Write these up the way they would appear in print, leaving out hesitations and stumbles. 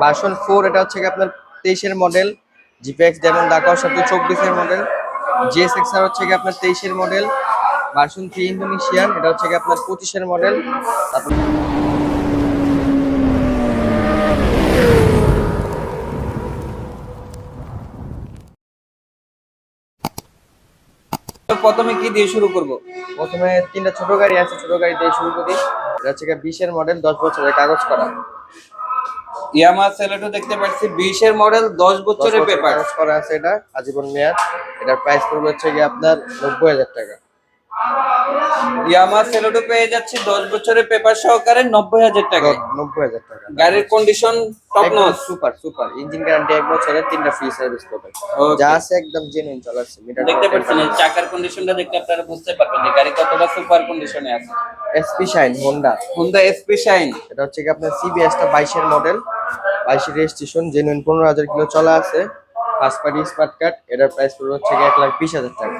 Version 4 এটা হচ্ছে কি আপনার 23 এর মডেল। জিপিএক্স যেমন ঢাকা 24 এর মডেল। জিএসএক্সআর হচ্ছে কি আপনার 23 এর মডেল। ভার্সন 3 ইন্দোনেশিয়ান এটা হচ্ছে কি আপনার 25 এর মডেল। তারপর প্রথমে কি দিয়ে শুরু করব? প্রথমে তিনটা ছোট গাড়ি আছে, ছোট গাড়ি দিয়ে শুরু করি। এটা হচ্ছে কি 20 এর মডেল, 10 বছরের কাগজ করা। ইয়ামাহা সেলেটো দেখতে পাচ্ছি 20 এর মডেল, 10 বছরের পেপার কাগজ করা আছে, এটা আজীবন মেয়াদ। এটার প্রাইস পড়বে হচ্ছে কি আপনার 90,000 টাকা। ইয়ামাহা সেলেটো পেয়ে যাচ্ছি 10 বছরের পেপার সহকারে 90,000 টাকায়। 90,000 টাকা। গাড়ির condition top notch, super super. Engine guarantee 1 বছরের, 3টা ফ্রি সার্ভিস পাবেন। যা আছে একদম জেনুইন চলাচ্ছে। মিটার দেখতে পাচ্ছেন এই চাকার কন্ডিশনটা দেখতে আপনারা বুঝতে পারবেন যে গাড়ি কতটা সুপার কন্ডিশনে আছে। SP shine Honda SP shine. এটা হচ্ছে কি আপনার সিবিএসটা 22 এর মডেল, 22 এর রেজিস্ট্রেশন, জেনুইন 15,000 কিলো চলা আছে। First party smart card. এটার প্রাইস পড়বে হচ্ছে কি 1,20,000 টাকা।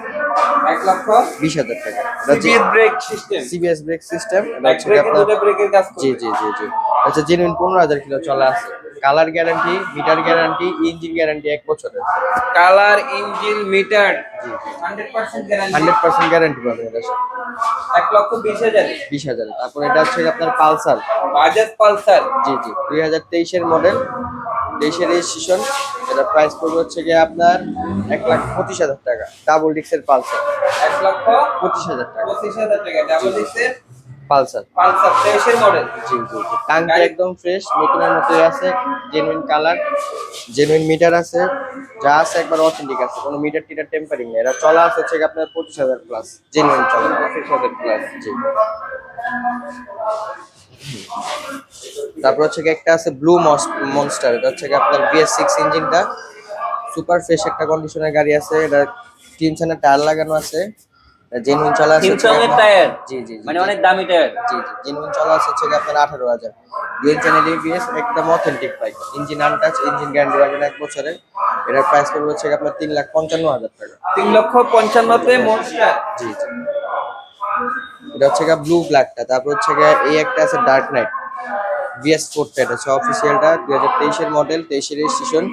1,20,000 টাকা। CBS brake system, CBS brake system. এটা হচ্ছে ব্রেক আপনার ব্রেকের কাজ করবে। জি জি জি জি আচ্ছা, জেনুইন 15,000 কিলো চলা আছে। Colour guarantee, meter guarantee, engine guarantee 1 বছরের। কালার, ইঞ্জিন, মিটার জি জি 100% গ্যারান্টি। 100% গ্যারান্টি পাবেন এটার সাথে। 1,20,000। 20,000। তারপর এটা হচ্ছে আপনার পালসার, বাজাজ পালসার। জি জি 2023 এর মডেল, 23 এর রেজিস্ট্রেশন। এটা প্রাইস পড়বে হচ্ছে গিয়ে আপনার 1,25,000 টাকা। ডাবল ডিক্সের পালসার 1,25,000 টাকা। 25,000 টাকা ডাবল ডিক্সের পালসার পালসার 23 এর মডেল। জি জি জি টাঙ্কি একদম ফ্রেশ, নতুনের মতোই আছে। জেনুইন কালার, জেনুইন মিটার আছে, যা আছে একবার অথেন্টিক আছে। কোনো মিটার টিটার টেম্পারিং নেই। এটা চলা আছে হচ্ছে গিয়ে আপনার 25,000 প্লাস, জেনুইন চলা 25,000 প্লাস। জি। তারপর হচ্ছে কি একটা আছে ব্লু মনস্টার। এটা হচ্ছে কি আপনার BS6 ইঞ্জিনটা, সুপার ফ্রেশ একটা কন্ডিশনের গাড়ি আছে। এটা 3 চানের টায়ার লাগানো আছে, জেনুইন চলা আছে। 3 চানের টায়ার, জি জি মানে অনেক দামি টায়ার। জি জি জেনুইন চলা আছে হচ্ছে কি আপনার 18,000। 2 চ্যানেল ABS, একদম authentic bike. Engine untouch, engine guarantee পাবেন 1 বছরের। এটার প্রাইস পড়বে হচ্ছে কি আপনার 3,55,000 টাকা। 3,55,000 তে মনস্টার। জি জি এটা হচ্ছে কি ব্লু ব্ল্যাকটা। তারপর হচ্ছে কি এই একটা আছে ডার্ক নাইট VS4 টা। এটা হচ্ছে অফিসিয়ালটা, 2023 এর মডেল, 23 এর রেজিস্ট্রেশন,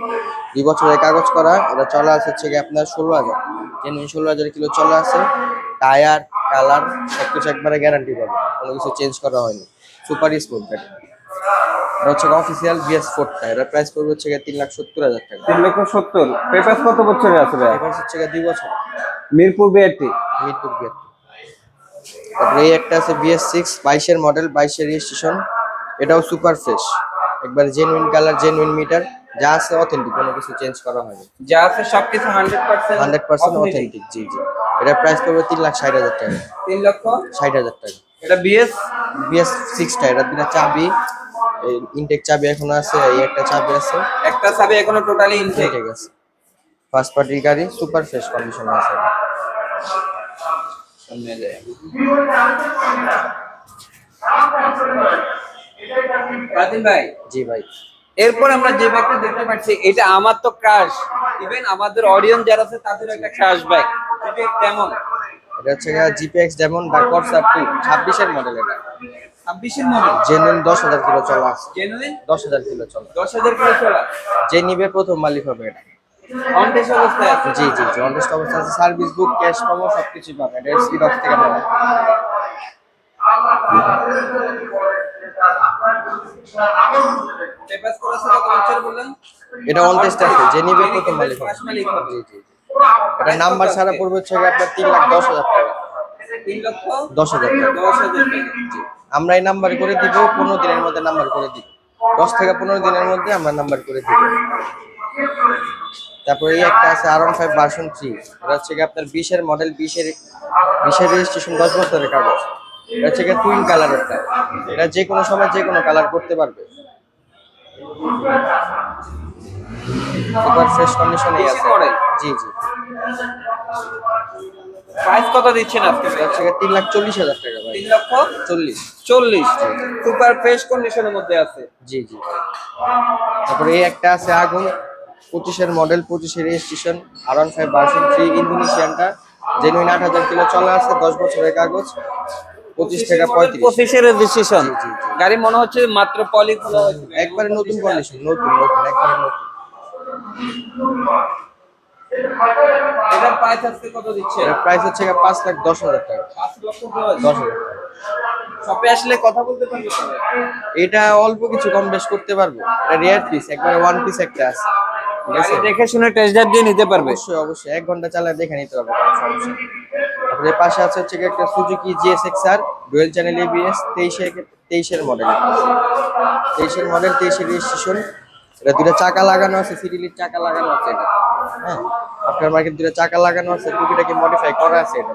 2 বছরের কাগজ করা। এটা চলা আছে হচ্ছে কি আপনার 16,000, জেনুইন 16,000 কিলো চলা আছে। টায়ার, কালার সবকিছু একবারে গ্যারান্টি পাবে, কোনো কিছু চেঞ্জ করা হয়নি। সুপার স্মুথ গাড়ি। এটা হচ্ছে অফিসিয়াল VS4 টা। এটার প্রাইস পড়বে হচ্ছে কি 3,70,000 টাকা। 3,70,000। পেপারস কত বছরের আছে ভাই? এবার হচ্ছে কি 2 বছর। মিরপুর বিআরটি। মিরপুর গেট। তারপরে এই একটা আছে BS6 22 এর মডেল, 22 এর রেজিস্ট্রেশন। এটাও সুপার ফ্রেশ, একবার জেনুইন কালার, জেনুইন মিটার, যা আছে অথেন্টিক, কোনো কিছু চেঞ্জ করা হয়নি। যা আছে সবকিছু 100% 100% অথেন্টিক। জি জি এটার প্রাইস পড়বে 3,60,000 টাকা। 3,60,000 টাকা। এটা BS6 টা। এটা দুটা চাবি, এই ইনটেক চাবি এখনো আছে, এই একটা চাবি আছে। একটা চাবি এখনো টোটালি ইনটেক আছে। ফার্স্ট পার্টি গাড়ি, সুপার ফ্রেশ কন্ডিশনে আছে। সামনে যায় রাদিন ভাই। জি ভাই। এরপর আমরা যে বাইকটা দেখতে পাচ্ছি, এটা আমার তো ক্রাশ, ইভেন আমাদের অডিয়েন্স যারা আছে তাদের একটা ক্রাশ বাইক। কেমন? এটা হচ্ছে GPX যেমন ডাকওয়ার্স আপ টু 26 এর মডেল। এটা 26 এর মডেল, জেনুইন 10,000 কিলো চলা আছে। জেনুইন 10,000 কিলো চলা। 10,000 কিলো চলা। যে নিবে প্রথম মালিক হবে এটা। অন টেস্ট অবস্থায় আছে। জি জি জি অন টেস্ট অবস্থা আছে। সার্ভিস বুক, ক্যাশ মেমো সবকিছুই পাবেন। এটা স্পিড অফ থেকে পাবেন। পেপারস কত বছর বললেন? এটা অন টেস্ট আছে, যে নিবে প্রথম মালিক হবে। জি জি এটা নাম্বার ছাড়া পড়বে হচ্ছে আপনার 3,10,000 টাকা। 3,10,000 টাকা। 10,000 টাকা। জি আমরা এই নাম্বার করে দিব, 15 দিনের মধ্যে নাম্বার করে দিব। 10 থেকে 15 দিনের মধ্যে আমরা নাম্বার করে দিব। তারপরে এই একটা আছে R15 ভার্সন 3। এটা হচ্ছে আপনার 20 এর মডেল, 20 এর রেজিস্ট্রেশন, 10 বছরের কাগজ। এটা হচ্ছে টুইন কালারেরটা। এটা যে কোনো সময় যে কোনো কালার করতে পারবে। সুপার ফ্রেশ কন্ডিশনে আছে। জি জি প্রাইস কত দিচ্ছেন আজকে? এটা হচ্ছে 3,40,000 টাকা ভাই। 3,40,000 সুপার ফ্রেশ কন্ডিশনের মধ্যে আছে। জি জি তারপরে এই একটা আছে আগুন 25 এর মডেল, 25 এর রেজিস্ট্রেশন, R15 ভার্সন 3 ইন্দোনেশিয়ানটা, জেনুইন 8,000 কিলো চলা আছে, 10 বছরের কাগজ। 25 থেকে 35। 25 এর রেজিস্ট্রেশন। জি, জি, জি। গাড়ি মনে হচ্ছে মাত্র পলি খোলা হয়েছে। একবারে নতুন কন্ডিশন, নতুন নতুন একবারে নতুন। এটার প্রাইস আজকে কত দিচ্ছে? এর প্রাইস হচ্ছে 5,10,000 টাকা। 5,10,000। 10,000 টাকা। শপে আসলে কথা বলতে পারবে তো? এটা অল্প কিছু কম বেশ করতে পারবো। এটা রেয়ার পিস, একবারে ওয়ান পিস একটা আছে। ঠিক আছে, গাড়ি দেখে শুনে টেস্ট ড্রাইভ দিয়ে নিতে পারবে। অবশ্যই অবশ্যই 1 ঘন্টা চালায় দেখে নিতে পারবে, কোনো সমস্যা নেই। তারপরে এর পাশে আছে হচ্ছে গিয়ে একটা Suzuki GSX-R dual channel ABS 23 এর মডেল। 23 এর মডেল, 23 এর রেজিস্ট্রেশন। এটা দুটো চাকা লাগানো আছে, সিডিলির চাকা লাগানো আছে এটা। হ্যাঁ, আফটার মার্কেট দুটো চাকা লাগানো আছে, টুকিটাকি মডিফাই করা আছে এটা।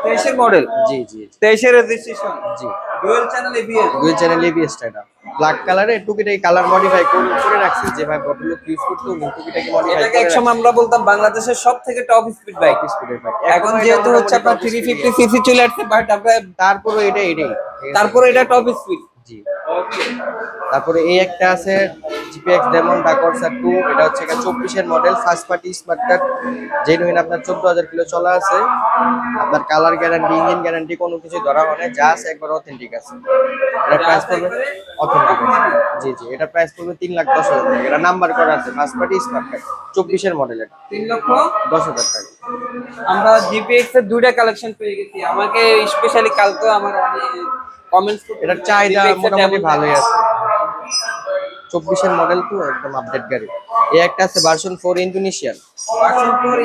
23 এর মডেল, জি জি 23 এর রেজিস্ট্রেশন, জি। Dual channel ABS. Dual channel এবিএসটা এটা ব্ল্যাক কালারে, টুকিটাকি কালার মডিফাই করে রাখছে, যেভাবে বটলুক ইউজ করতে উনি টুকিটাকি মডিফাই এটাকে করে একসময় আমরা বলতাম বাংলাদেশের সব থেকে টপ স্পিড বাইক। স্পিডের বাইক। এখন যেহেতু হচ্ছে আপনার 350 সিসি চলে আসছে, বাট আপনার তারপরে এটাই ঠিক আছে? তারপরে এটা টপ স্পিড। জি। তারপরে এই একটা আছে জিপিএক্স ডেমন ডাকরসা 2, এটা হচ্ছে 24 এর model, first party smart card, genuine, আপনার 14,000 কিলো চলা আছে। আপনার কালার গ্যারান্টি, ইঞ্জিন গ্যারান্টি কোনো কিছু ধরা হয় না, যা আছে একবার অথেন্টিক আছে। এটা প্রাইস পড়বে অথেন্টিক আছে। জি জি, এটা প্রাইস পড়বে 3,10,000 টাকা। এটা নাম্বার করা আছে, ফার্স্ট পার্টি স্মার্ট কার্ড, 24 এর মডেল, এটা 3,10,000 টাকা। আমরা জিপিএক্স এর দুইটা কালেকশন পেয়ে গেছি। আমাকে স্পেশালি কালকে আমার অনেক কমেন্টস করতে, এটার চাহিদা মোটামুটি ভালোই আছে। 24 এর মডেল তো একদম আপডেট গাড়ি। এই একটা আছে ভার্সন 4 ইন্দোনেশিয়ান। ভার্সন 4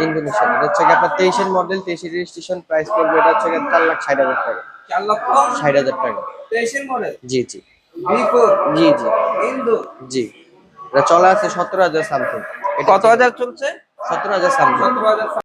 ইন্দোনেশিয়ান, এটা হচ্ছে আপনার 23 এর মডেল, 23 এর রেজিস্ট্রেশন, প্রাইস পড়বে এটা হচ্ছে 4,60,000 টাকা। 4,60,000 টাকা। 23 এর মডেল জি জি V4 জি জি ইন্দো। জি। এটা চলা আছে 17,000 সামথিং। কত হাজার চলছে? 17,000 সামথিং। 17,000